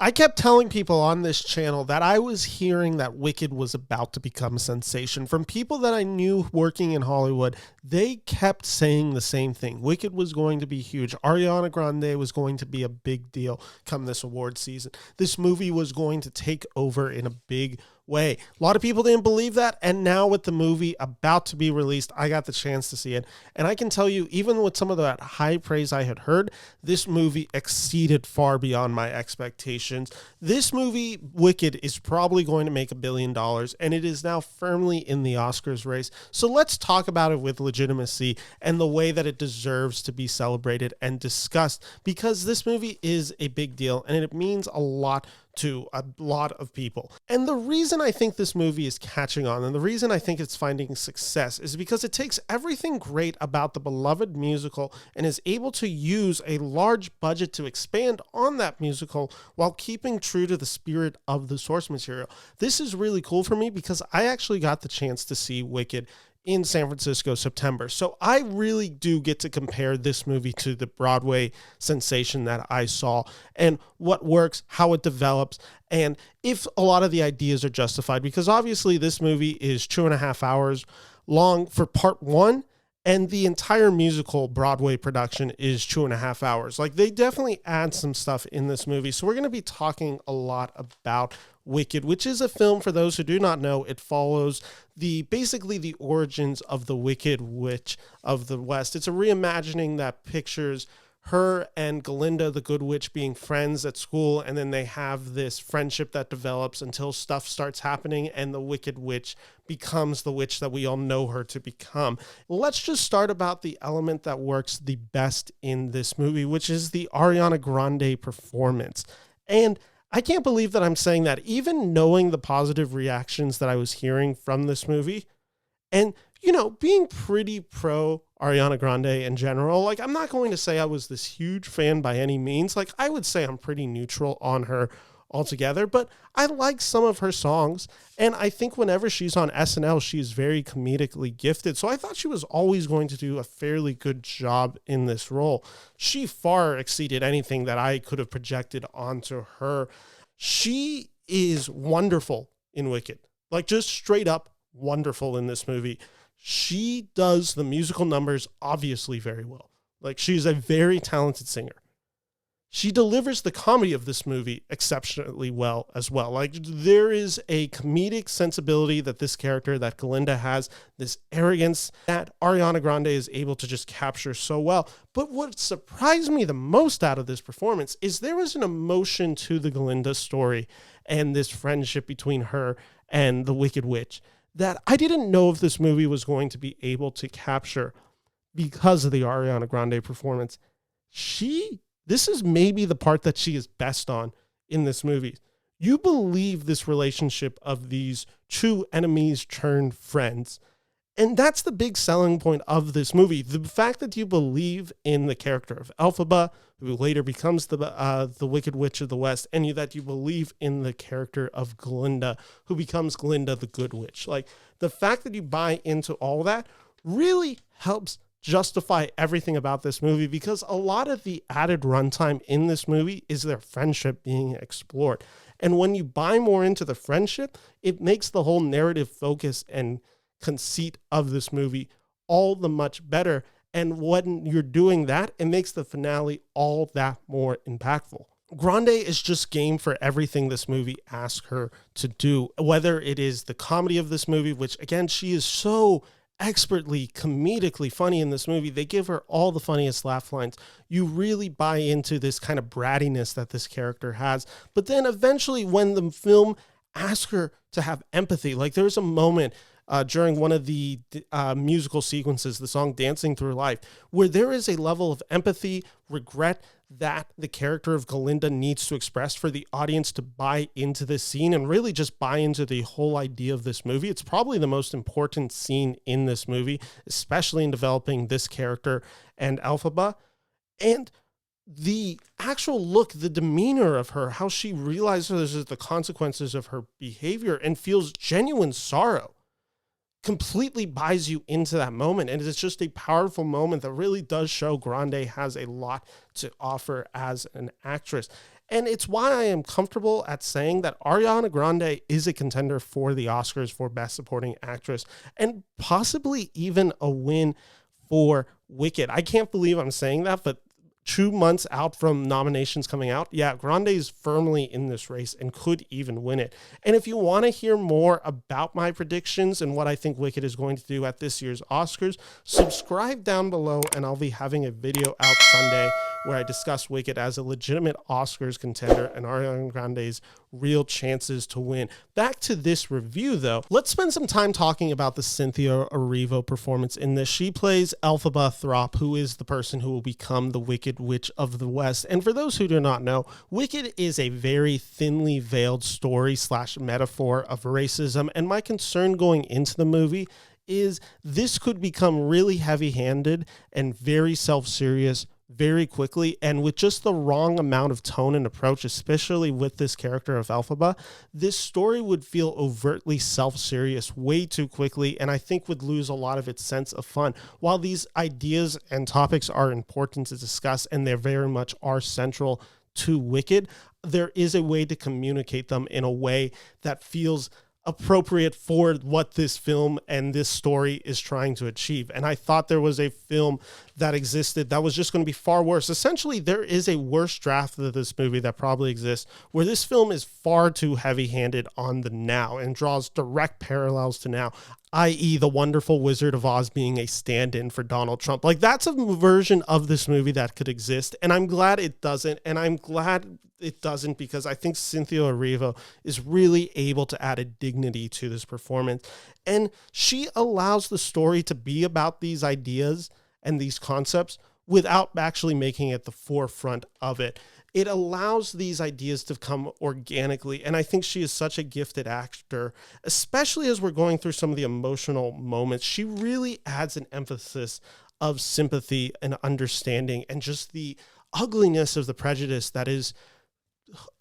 I kept telling people on this channel that I was hearing that Wicked was about to become a sensation. From people that I knew working in Hollywood, they kept saying the same thing. Wicked was going to be huge. Ariana Grande was going to be a big deal come this award season. This movie was going to take over in a big way. A lot of people didn't believe that, and now with the movie about to be released, I got the chance to see it, and I can tell you, even with some of that high praise I had heard, this movie exceeded far beyond my expectations. This movie, Wicked, is probably going to make $1 billion, and it is now firmly in the Oscars race. So let's talk about it with legitimacy and the way that it deserves to be celebrated and discussed, because this movie is a big deal, and it means a lot to a lot of people. And the reason I think this movie is catching on, and the reason I think it's finding success, is because it takes everything great about the beloved musical and is able to use a large budget to expand on that musical while keeping true to the spirit of the source material. This is really cool for me because I actually got the chance to see Wicked in San Francisco, September. So I really do get to compare this movie to the Broadway sensation that I saw and what works, how it develops, and if a lot of the ideas are justified, because obviously this movie is 2.5 hours long for part one, and the entire musical Broadway production is 2.5 hours. Like, they definitely add some stuff in this movie. So we're going to be talking a lot about Wicked, which is a film, for those who do not know, it follows basically the origins of the Wicked Witch of the West. It's a reimagining that pictures her and Glinda, the Good Witch, being friends at school, and then they have this friendship that develops until stuff starts happening and the Wicked Witch becomes the witch that we all know her to become. Let's just start about the element that works the best in this movie, which is the Ariana Grande performance. And I can't believe that I'm saying that, even knowing the positive reactions that I was hearing from this movie, and, you know, being pretty pro Ariana Grande in general. Like, I'm not going to say I was this huge fan by any means. Like, I would say I'm pretty neutral on her altogether, but I like some of her songs, and I think whenever she's on SNL, she's very comedically gifted, so I thought she was always going to do a fairly good job in this role. She far exceeded anything that I could have projected onto her. She is wonderful in Wicked, like, just straight up wonderful in this movie. She does the musical numbers obviously very well. Like, she's a very talented singer. She delivers the comedy of this movie exceptionally well as well. Like, there is a comedic sensibility that this character, that Glinda, has, this arrogance that Ariana Grande is able to just capture so well. But what surprised me the most out of this performance is there was an emotion to the Glinda story and this friendship between her and the Wicked Witch that I didn't know if this movie was going to be able to capture because of the Ariana Grande performance. This is maybe the part that she is best on in this movie. You believe this relationship of these two enemies turned friends. And that's the big selling point of this movie. The fact that you believe in the character of Elphaba, who later becomes the Wicked Witch of the West, and that you believe in the character of Glinda, who becomes Glinda, the Good Witch. Like, the fact that you buy into all that really helps justify everything about this movie, because a lot of the added runtime in this movie is their friendship being explored. And when you buy more into the friendship, it makes the whole narrative focus and conceit of this movie all the much better. And when you're doing that, it makes the finale all that more impactful. Grande is just game for everything this movie asks her to do, whether it is the comedy of this movie, which, again, she is so expertly comedically funny in this movie. They give her all the funniest laugh lines. You really buy into this kind of brattiness that this character has. But then eventually, when the film asks her to have empathy, like, there's a moment during one of the musical sequences, the song Dancing Through Life, where there is a level of empathy, regret that the character of Glinda needs to express for the audience to buy into this scene and really just buy into the whole idea of this movie. It's probably the most important scene in this movie, especially in developing this character and Elphaba. And the actual look, the demeanor of her, how she realizes the consequences of her behavior and feels genuine sorrow, completely buys you into that moment. And it's just a powerful moment that really does show Grande has a lot to offer as an actress. And it's why I am comfortable at saying that Ariana Grande is a contender for the Oscars for Best Supporting Actress and possibly even a win for Wicked. I can't believe I'm saying that, but 2 months out from nominations coming out, yeah, Grande is firmly in this race and could even win it. And if you want to hear more about my predictions and what I think Wicked is going to do at this year's Oscars, subscribe down below and I'll be having a video out Sunday where I discuss Wicked as a legitimate Oscars contender and Ariana Grande's real chances to win. Back to this review though, let's spend some time talking about the Cynthia Erivo performance in this. She plays Elphaba Throp, who is the person who will become the Wicked Witch of the West. And for those who do not know, Wicked is a very thinly veiled story / metaphor of racism. And my concern going into the movie is this could become really heavy-handed and very self-serious very quickly, and with just the wrong amount of tone and approach, especially with this character of Elphaba, this story would feel overtly self-serious way too quickly, and I think would lose a lot of its sense of fun. While these ideas and topics are important to discuss, and they very much are central to Wicked, there is a way to communicate them in a way that feels appropriate for what this film and this story is trying to achieve. And I thought there was a film that existed that was just going to be far worse. Essentially, there is a worse draft of this movie that probably exists, where this film is far too heavy-handed on the now and draws direct parallels to now, i.e. the wonderful Wizard of Oz being a stand-in for Donald Trump. Like, that's a version of this movie that could exist, and I'm glad it doesn't, and I'm glad it doesn't because I think Cynthia Erivo is really able to add a dignity to this performance, and she allows the story to be about these ideas and these concepts without actually making it the forefront of it. It allows these ideas to come organically, and I think she is such a gifted actor, especially as we're going through some of the emotional moments. She really adds an emphasis of sympathy and understanding and just the ugliness of the prejudice that is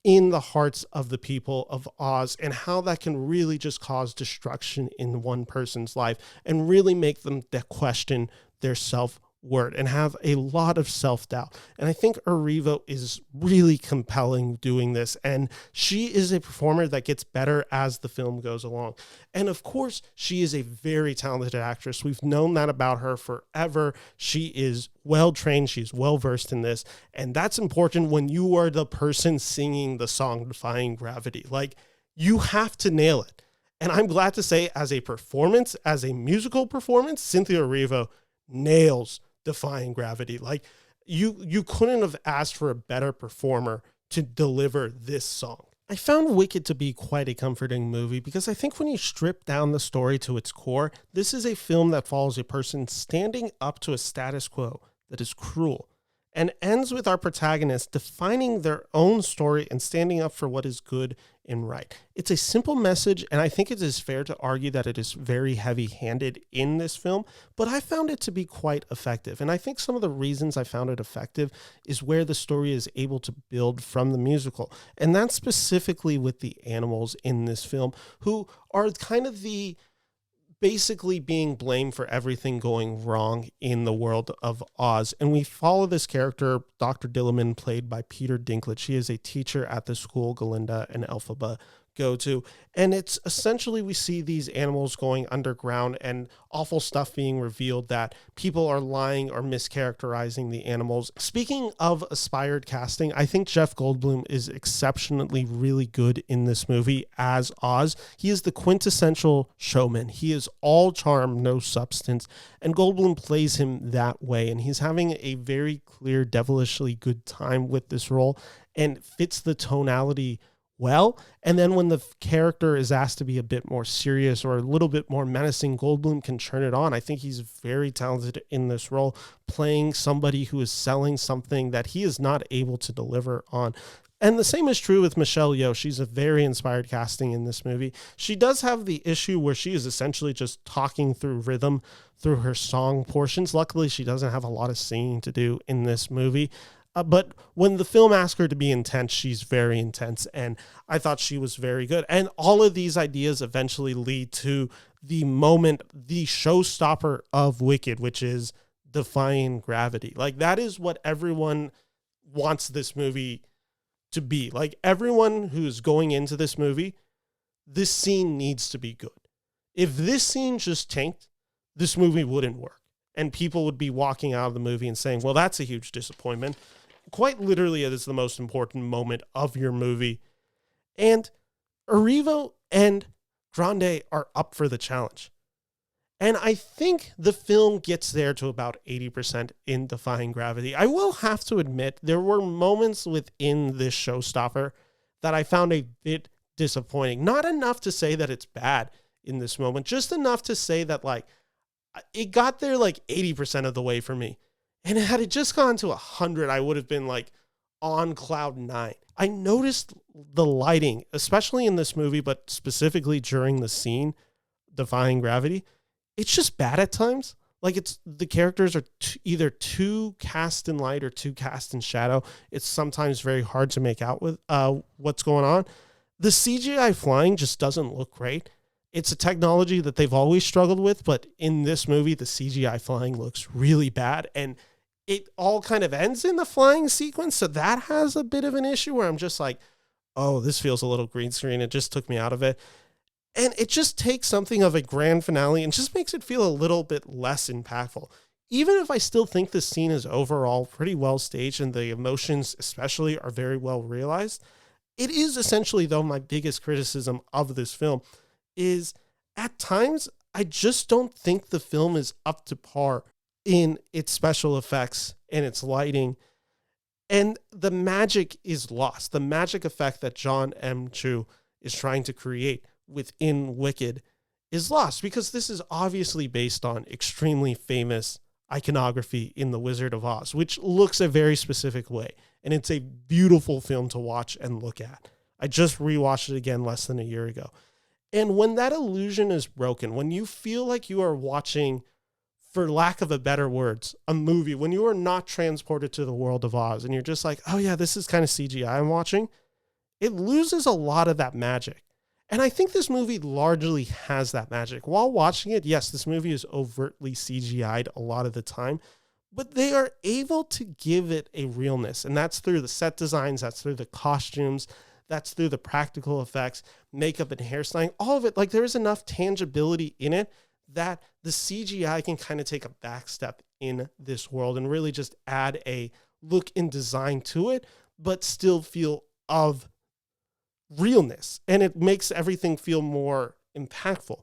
in the hearts of the people of Oz, and how that can really just cause destruction in one person's life and really make them question their self-worth and have a lot of self-doubt. And I think Erivo is really compelling doing this, and she is a performer that gets better as the film goes along. And of course, she is a very talented actress. We've known that about her forever. She is well-trained, she's well-versed in this, and that's important when you are the person singing the song Defying Gravity. Like, you have to nail it. And I'm glad to say, as a performance, as a musical performance, Cynthia Erivo nails Defying Gravity. Like, you couldn't have asked for a better performer to deliver this song. I found Wicked to be quite a comforting movie because I think when you strip down the story to its core, this is a film that follows a person standing up to a status quo that is cruel, and ends with our protagonist defining their own story and standing up for what is good and right. It's a simple message, and I think it is fair to argue that it is very heavy-handed in this film, but I found it to be quite effective. And I think some of the reasons I found it effective is where the story is able to build from the musical. And that's specifically with the animals in this film, who are kind of the basically being blamed for everything going wrong in the world of Oz. And we follow this character, Dr. Dillerman, played by Peter Dinklage. He is a teacher at the school Glinda and Elphaba go to. And it's essentially, we see these animals going underground and awful stuff being revealed that people are lying or mischaracterizing the animals. Speaking of aspired casting, I think Jeff Goldblum is exceptionally really good in this movie as Oz. He is the quintessential showman. He is all charm, no substance. And Goldblum plays him that way. And he's having a very clear, devilishly good time with this role and fits the tonality well. And then when the character is asked to be a bit more serious or a little bit more menacing, Goldblum can turn it on. I think he's very talented in this role, playing somebody who is selling something that he is not able to deliver on. And the same is true with Michelle Yeoh. She's a very inspired casting in this movie. She does have the issue where she is essentially just talking through rhythm through her song portions. Luckily, she doesn't have a lot of singing to do in this movie. But when the film asks her to be intense, she's very intense. And I thought she was very good. And all of these ideas eventually lead to the moment, the showstopper of Wicked, which is Defying Gravity. Like, that is what everyone wants this movie to be. Like, everyone who's going into this movie, this scene needs to be good. If this scene just tanked, this movie wouldn't work. And people would be walking out of the movie and saying, well, that's a huge disappointment. Quite literally, it is the most important moment of your movie. And Erivo and Grande are up for the challenge. And I think the film gets there to about 80% in Defying Gravity. I will have to admit, there were moments within this showstopper that I found a bit disappointing. Not enough to say that it's bad in this moment, just enough to say that, like, it got there like 80% of the way for me. And had it just gone to 100, I would have been like on cloud 9. I noticed the lighting, especially in this movie, but specifically during the scene, Defying Gravity. It's just bad at times. Like, it's the characters are either too cast in light or too cast in shadow. It's sometimes very hard to make out with what's going on. The CGI flying just doesn't look great. It's a technology that they've always struggled with, but in this movie, the CGI flying looks really bad, and it all kind of ends in the flying sequence, so that has a bit of an issue where I'm just like, oh, this feels a little green screen. It just took me out of it. And it just takes something of a grand finale and just makes it feel a little bit less impactful. Even if I still think this scene is overall pretty well staged and the emotions especially are very well realized, it is essentially, though, my biggest criticism of this film is at times I just don't think the film is up to par in its special effects and its lighting. And the magic is lost. The magic effect that John M. Chu is trying to create within Wicked is lost because this is obviously based on extremely famous iconography in The Wizard of Oz, which looks a very specific way. And it's a beautiful film to watch and look at. I just rewatched it again less than a year ago. And when that illusion is broken, when you feel like you are watching, for lack of a better words, a movie, when you are not transported to the world of Oz and you're just like, oh yeah, this is kind of CGI I'm watching, it loses a lot of that magic. And I think this movie largely has that magic. While watching it, yes, this movie is overtly CGI'd a lot of the time, but they are able to give it a realness. And that's through the set designs, that's through the costumes, that's through the practical effects, makeup and hairstyling, all of it. Like, there is enough tangibility in it that the CGI can kind of take a back step in this world and really just add a look and design to it, but still feel of realness. And it makes everything feel more impactful.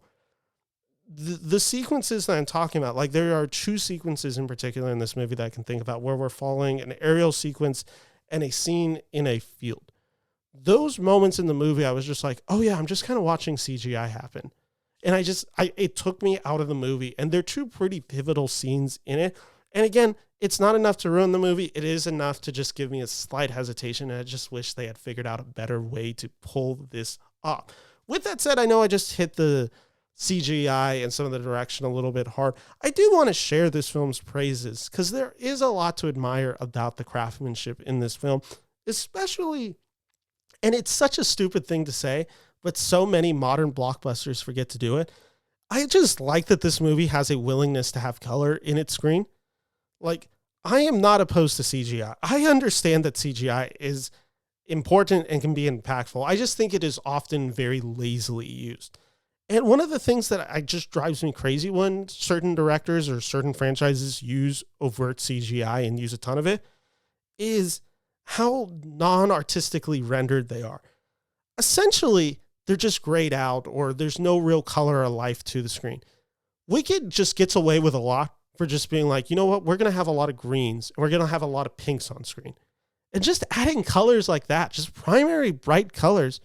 The sequences that I'm talking about, like, there are two sequences in particular in this movie that I can think about where we're following an aerial sequence and a scene in a field. Those moments in the movie, I was just like, oh yeah, I'm just kind of watching CGI happen. And it took me out of the movie. And they're two pretty pivotal scenes in it. And again, it's not enough to ruin the movie. It is enough to just give me a slight hesitation. And I just wish they had figured out a better way to pull this off. With that said, I know I just hit the CGI and some of the direction a little bit hard. I do want to share this film's praises because there is a lot to admire about the craftsmanship in this film, especially, and it's such a stupid thing to say, but so many modern blockbusters forget to do it. I just like that this movie has a willingness to have color in its screen. Like, I am not opposed to CGI. I understand that CGI is important and can be impactful. I just think it is often very lazily used. And one of the things that I just drives me crazy when certain directors or certain franchises use overt CGI and use a ton of it is how non-artistically rendered they are. Essentially, they're just grayed out or there's no real color or life to the screen. Wicked just gets away with a lot for just being like, you know what, we're going to have a lot of greens and we're going to have a lot of pinks on screen. And just adding colors like that, just primary bright colors,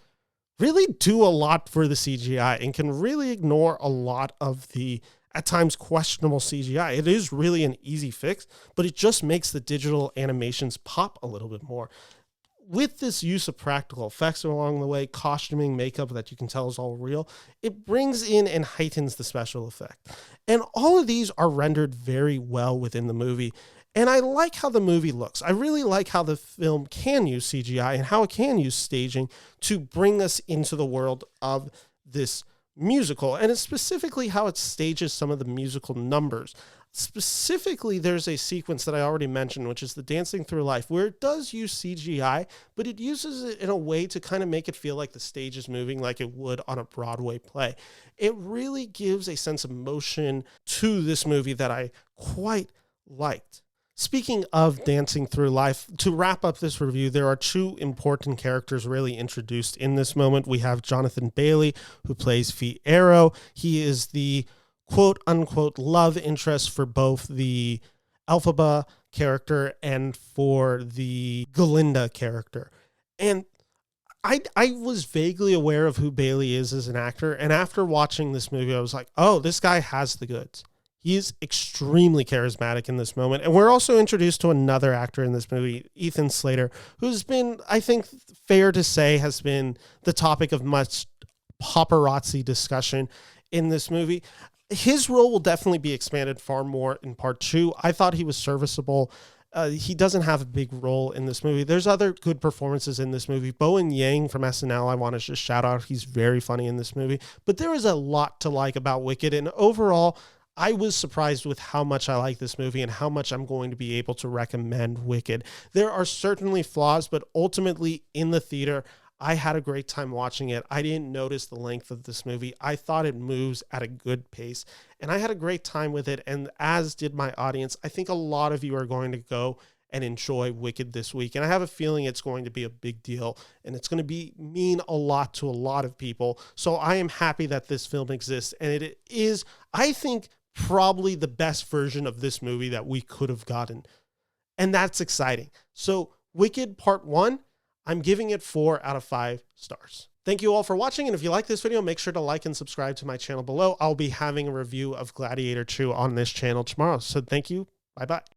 really do a lot for the CGI and can really ignore a lot of the, at times, questionable CGI. It is really an easy fix, but it just makes the digital animations pop a little bit more. With this use of practical effects along the way, costuming, makeup that you can tell is all real, it brings in and heightens the special effect. And all of these are rendered very well within the movie. And I like how the movie looks. I really like how the film can use CGI and how it can use staging to bring us into the world of this musical. And it's specifically how it stages some of the musical numbers. Specifically, there's a sequence that I already mentioned, which is the Dancing Through Life, where it does use CGI, but it uses it in a way to kind of make it feel like the stage is moving like it would on a Broadway play. It really gives a sense of motion to this movie that I quite liked. Speaking of Dancing Through Life, to wrap up this review, there are two important characters really introduced in this moment. We have Jonathan Bailey, who plays Fiyero. He is the quote-unquote love interest for both the Elphaba character and for the Glinda character. And I was vaguely aware of who Bailey is as an actor, and after watching this movie, I was like, oh, this guy has the goods. He is extremely charismatic in this moment. And we're also introduced to another actor in this movie, Ethan Slater, who's been, I think, fair to say, has been the topic of much paparazzi discussion in this movie. His role will definitely be expanded far more in part 2. I thought he was serviceable. He doesn't have a big role in this movie. There's other good performances in this movie. Bowen Yang from SNL, I want to just shout out. He's very funny in this movie. But there is a lot to like about Wicked. And overall, I was surprised with how much I like this movie and how much I'm going to be able to recommend Wicked. There are certainly flaws, but ultimately in the theater, I had a great time watching it. I didn't notice the length of this movie. I thought it moves at a good pace, and I had a great time with it, and as did my audience. I think a lot of you are going to go and enjoy Wicked this week, and I have a feeling it's going to be a big deal, and it's going to mean a lot to a lot of people. So I am happy that this film exists, and it is, I think, probably the best version of this movie that we could have gotten. And that's exciting. So Wicked Part 1, I'm giving it 4 out of 5 stars. Thank you all for watching. And if you like this video, make sure to like and subscribe to my channel below. I'll be having a review of Gladiator 2 on this channel tomorrow. So thank you. Bye-bye.